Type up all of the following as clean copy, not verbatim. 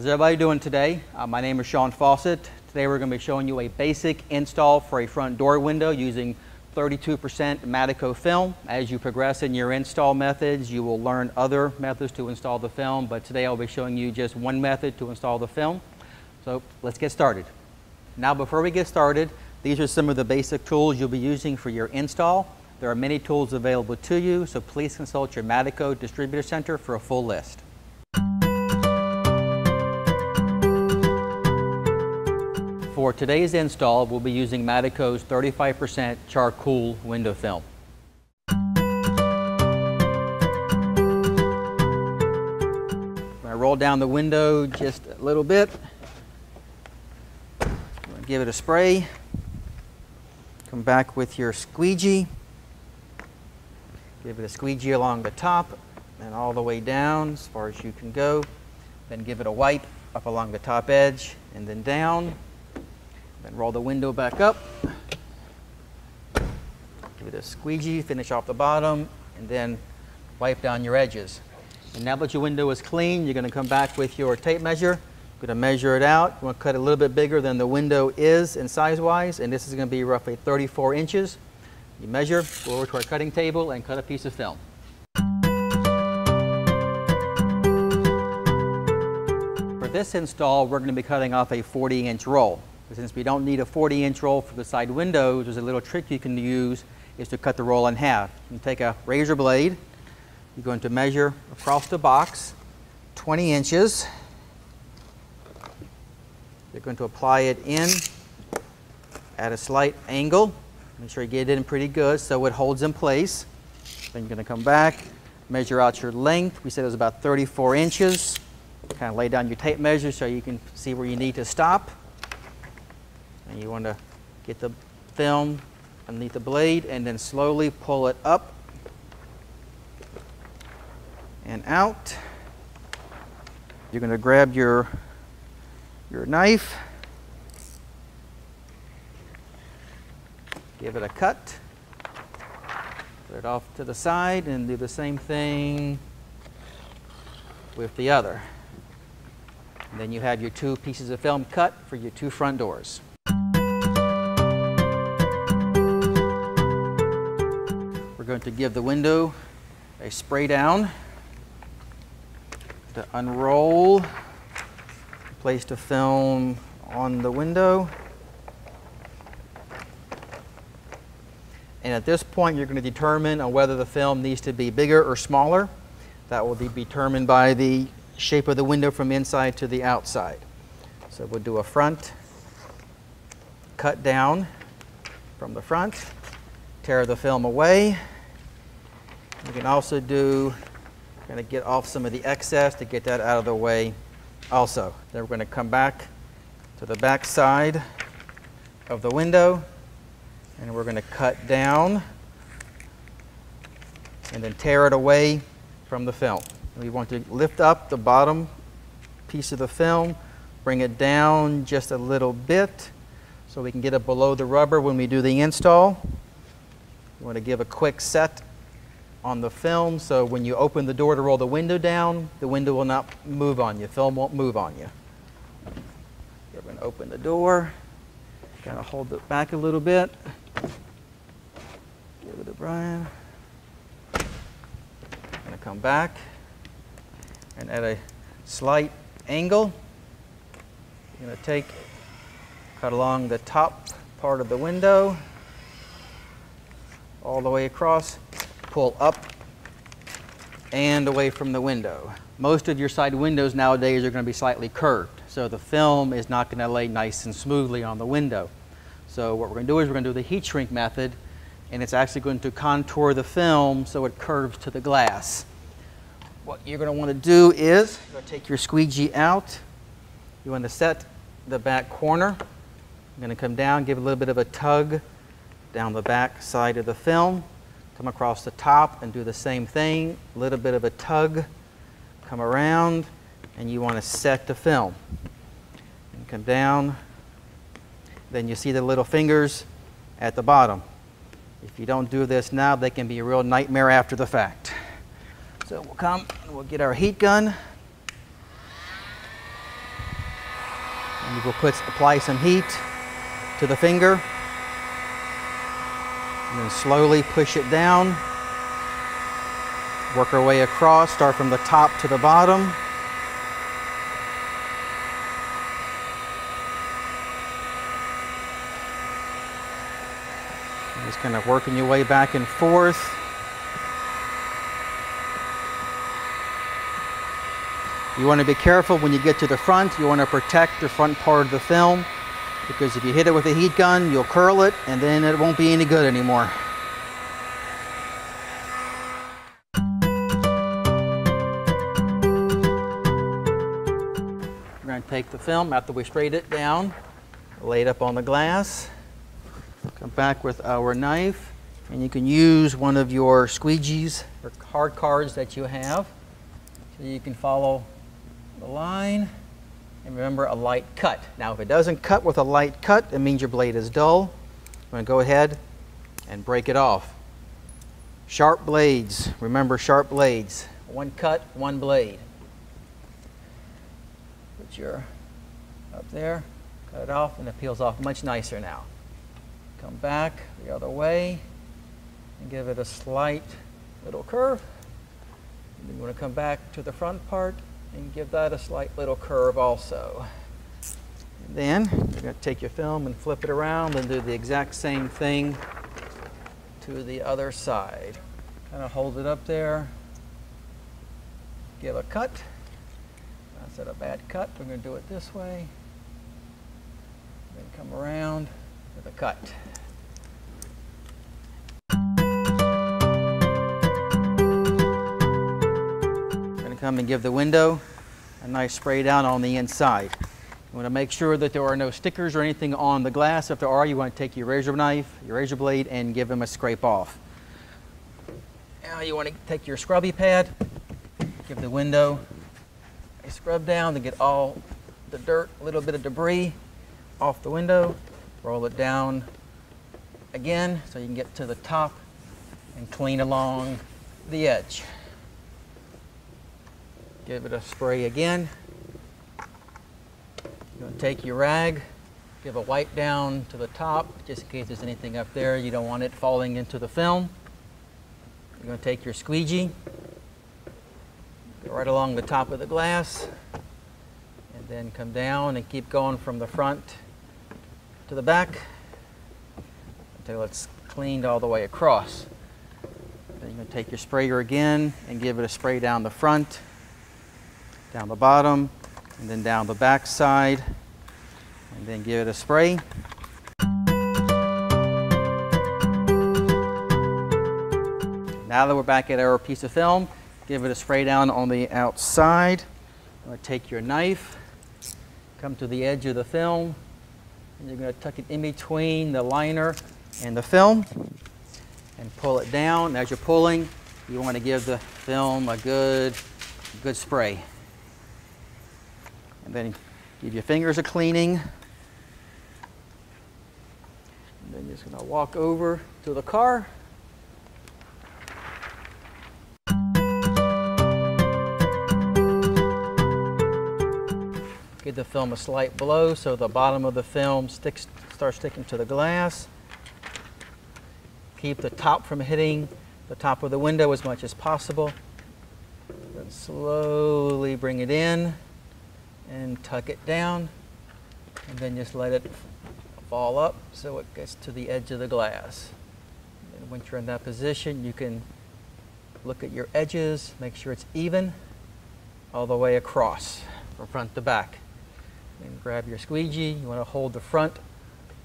How's everybody doing today? My name is Sean Fawcett. Today we're going to be showing you a basic install for a front door window using 32% Madico film. As you progress in your install methods, you will learn other methods to install the film, but today I'll be showing you just one method to install the film. So let's get started. Now before we get started, these are some of the basic tools you'll be using for your install. There are many tools available to you, so please consult your Madico Distributor Center for a full list. For today's install, we'll be using Madico's 35% charcoal window film. I'm going to roll down the window just a little bit. Give it a spray. Come back with your squeegee. Give it a squeegee along the top and all the way down as far as you can go. Then give it a wipe up along the top edge and then down. Then roll the window back up. Give it a squeegee, finish off the bottom, and then wipe down your edges. And now that your window is clean, you're going to come back with your tape measure. You're going to measure it out. You want to cut it a little bit bigger than the window is in size-wise, and this is going to be roughly 34 inches. You measure, go over to our cutting table, and cut a piece of film. For this install, we're going to be cutting off a 40-inch roll. Since we don't need a 40-inch roll for the side windows, there's a little trick you can use is to cut the roll in half. You take a razor blade, you're going to measure across the box 20 inches. You're going to apply it in at a slight angle. Make sure you get it in pretty good so it holds in place. Then you're going to come back, measure out your length. We said it was about 34 inches. Kind of lay down your tape measure so you can see where you need to stop. And you want to get the film underneath the blade and then slowly pull it up and out. You're going to grab your knife, give it a cut, put it off to the side, and do the same thing with the other. And then you have your two pieces of film cut for your two front doors. We're going to give the window a spray down to unroll, place the film on the window. And at this point, you're going to determine on whether the film needs to be bigger or smaller. That will be determined by the shape of the window from inside to the outside. So we'll do a front cut down from the front, tear the film away. You can also do, kind of get off some of the excess to get that out of the way also. Then we're going to come back to the back side of the window, and we're going to cut down and then tear it away from the film. We want to lift up the bottom piece of the film, bring it down just a little bit so we can get it below the rubber when we do the install. You want to give a quick set on the film so when you open the door to roll the window down, the window will not move on you. Film won't move on you. You're going to open the door, kind of hold it back a little bit. Give it to Brian. I'm going to come back and at a slight angle, you're going to cut along the top part of the window all the way across. Pull up and away from the window. Most of your side windows nowadays are going to be slightly curved, so the film is not going to lay nice and smoothly on the window. So what we're going to do is we're going to do the heat shrink method, and it's actually going to contour the film so it curves to the glass. What you're going to want to do is you're going to take your squeegee out. You want to set the back corner. You're going to come down, give a little bit of a tug down the back side of the film. Come across the top and do the same thing, a little bit of a tug, come around, and you want to set the film. And come down, then you see the little fingers at the bottom. If you don't do this now, they can be a real nightmare after the fact. So we'll come, we'll get our heat gun. You will apply some heat to the finger, and then slowly push it down. Work our way across, start from the top to the bottom. Just kind of working your way back and forth. You want to be careful when you get to the front. You want to protect the front part of the film, because if you hit it with a heat gun, you'll curl it and then it won't be any good anymore. We're going to take the film after we sprayed it down, lay it up on the glass, come back with our knife, and you can use one of your squeegees or hard cards that you have, so you can follow the line. And remember, a light cut. Now, if it doesn't cut with a light cut, it means your blade is dull. I'm going to go ahead and break it off. Sharp blades. Remember, sharp blades. One cut, one blade. Put your up there, cut it off, and it peels off much nicer now. Come back the other way and give it a slight little curve. And then you want to come back to the front part and give that a slight little curve also. And then you're going to take your film and flip it around and do the exact same thing to the other side. Kind of hold it up there, give a cut. That's not a bad cut. We're going to do it this way. Then come around with a cut. Come and give the window a nice spray down on the inside. You want to make sure that there are no stickers or anything on the glass. If there are, you want to take your razor knife, your razor blade, and give them a scrape off. Now you want to take your scrubby pad, give the window a scrub down to get all the dirt, a little bit of debris off the window. Roll it down again so you can get to the top and clean along the edge. Give it a spray again. You're going to take your rag, give a wipe down to the top, just in case there's anything up there. You don't want it falling into the film. You're going to take your squeegee, go right along the top of the glass, and then come down and keep going from the front to the back until it's cleaned all the way across. Then you're going to take your sprayer again and give it a spray down the front, down the bottom, and then down the back side, and then give it a spray. Now that we're back at our piece of film, give it a spray down on the outside. I'm going to take your knife, come to the edge of the film, and you're going to tuck it in between the liner and the film and pull it down. As you're pulling, you want to give the film a good spray. And then give your fingers a cleaning. And then you're just going to walk over to the car. Give the film a slight blow so the bottom of the film starts sticking to the glass. Keep the top from hitting the top of the window as much as possible. Then slowly bring it in and tuck it down, and then just let it fall up so it gets to the edge of the glass. And once you're in that position, you can look at your edges, make sure it's even all the way across from front to back. And grab your squeegee. You want to hold the front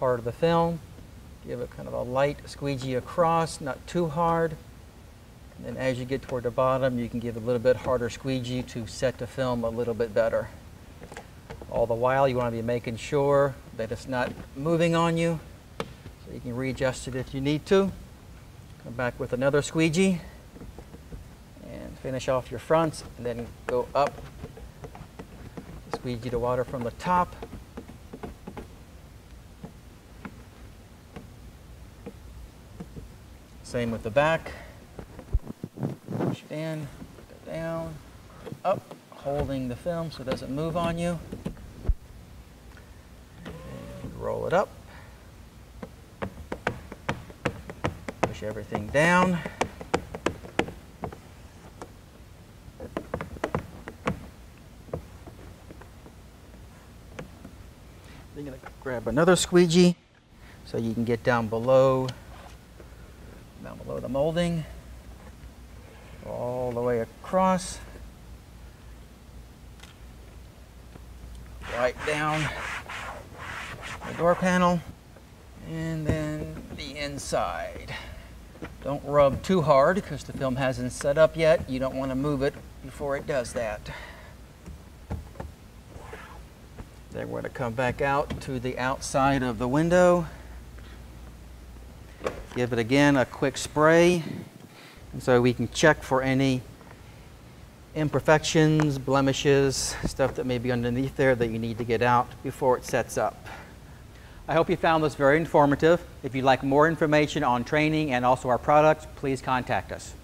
part of the film, give it kind of a light squeegee across, not too hard. And then as you get toward the bottom, you can give a little bit harder squeegee to set the film a little bit better. All the while, you want to be making sure that it's not moving on you, so you can readjust it if you need to. Come back with another squeegee and finish off your fronts, and then go up. Squeegee the water from the top. Same with the back. Push it in, go down, up, holding the film so it doesn't move on you. roll it up. Push everything down. Then you're going to grab another squeegee so you can get down below the molding, all the way across, right down the door panel, and then the inside. Don't rub too hard because the film hasn't set up yet. You don't want to move it before it does that. Then we're going to come back out to the outside of the window. Give it again a quick spray, and so we can check for any imperfections, blemishes, stuff that may be underneath there that you need to get out before it sets up. I hope you found this very informative. If you'd like more information on training and also our products, please contact us.